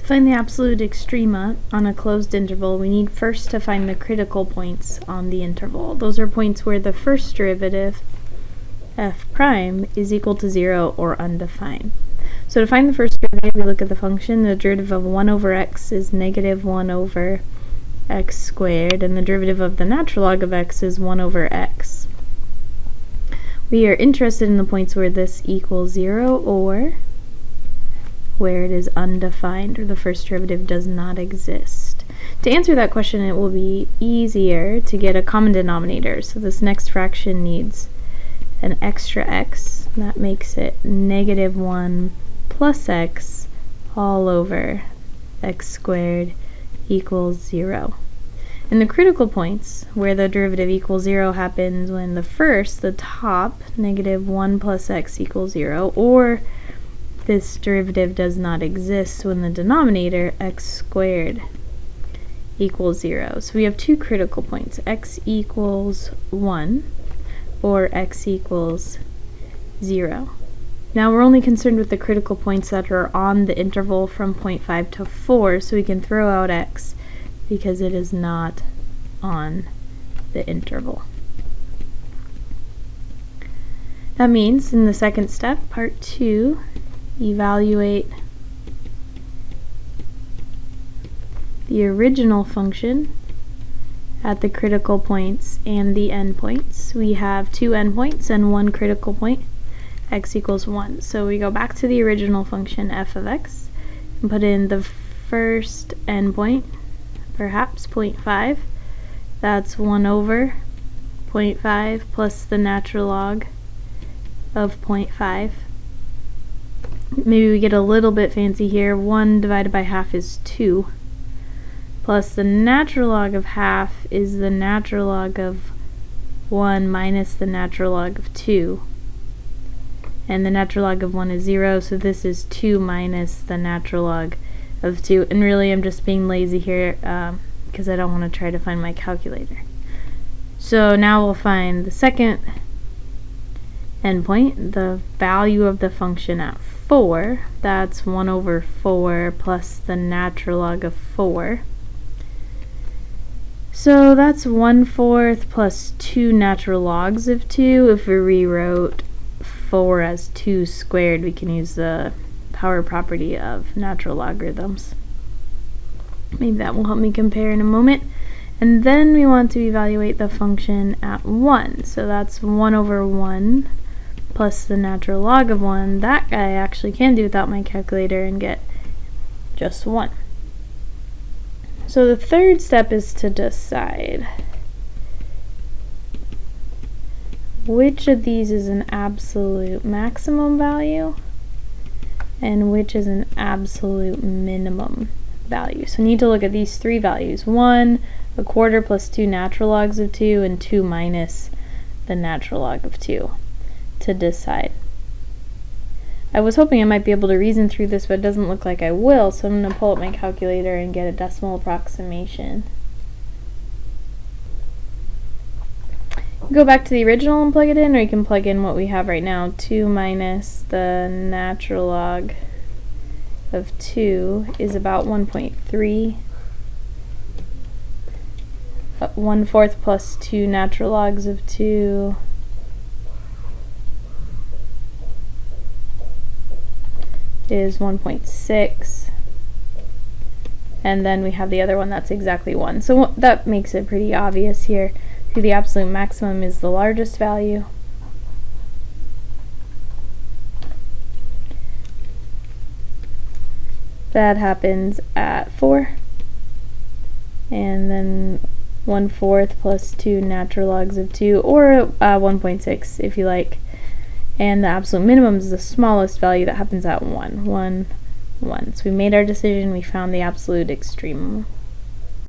find the absolute extrema on a closed interval, we need first to find the critical points on the interval. Those are points where the first derivative, f prime, is equal to 0 or undefined. So to find the first derivative, we look at the function. The derivative of 1 over x is negative 1 over x squared, and the derivative of the natural log of x is 1 over x. We are interested in the points where this equals 0 or where it is undefined, or the first derivative does not exist. To answer that question, it will be easier to get a common denominator. So this next fraction needs an extra x. That makes it negative 1 plus x all over x squared equals 0. And the critical points where the derivative equals 0 happens when the top, negative 1 plus x equals 0, or this derivative does not exist when the denominator, x squared, equals 0. So we have two critical points, x equals 1 or x equals 0. Now we're only concerned with the critical points that are on the interval from 0.5 to 4, so we can throw out x because it is not on the interval. That means in the second step, part 2, evaluate the original function at the critical points and the endpoints. We have two endpoints and one critical point, x equals 1. So we go back to the original function f of x and put in the first endpoint, perhaps 0.5. That's 1 over 0.5 plus the natural log of 0.5. Maybe we get a little bit fancy here. 1 divided by half is 2. Plus the natural log of half is the natural log of 1 minus the natural log of 2. And the natural log of 1 is 0, so this is 2 minus the natural log of 2. And really I'm just being lazy here because I don't want to try to find my calculator. So now we'll find the second endpoint, the value of the function at 4. That's 1 over 4 plus the natural log of 4. So that's 1/4 plus 2 natural logs of 2. If we rewrote 4 as 2 squared, we can use the power property of natural logarithms. Maybe that will help me compare in a moment. And then we want to evaluate the function at 1. So that's 1 over 1 plus the natural log of 1. That I actually can do without my calculator and get just 1. So the third step is to decide which of these is an absolute maximum value and which is an absolute minimum value. So we need to look at these three values. 1, 1/4 plus 2 natural logs of 2, and 2 minus the natural log of 2 to decide. I was hoping I might be able to reason through this, but it doesn't look like I will, so I'm going to pull up my calculator and get a decimal approximation. Go back to the original and plug it in, or you can plug in what we have right now. 2 minus the natural log of 2 is about 1.3. 1/4 plus 2 natural logs of 2 is 1.6. And then we have the other one that's exactly 1. So that makes it pretty obvious here. The absolute maximum is the largest value. That happens at 4. And then 1/4 plus 2 natural logs of 2, or 1.6 if you like. And the absolute minimum is the smallest value that happens at 1. 1, 1. So we made our decision, we found the absolute extremum.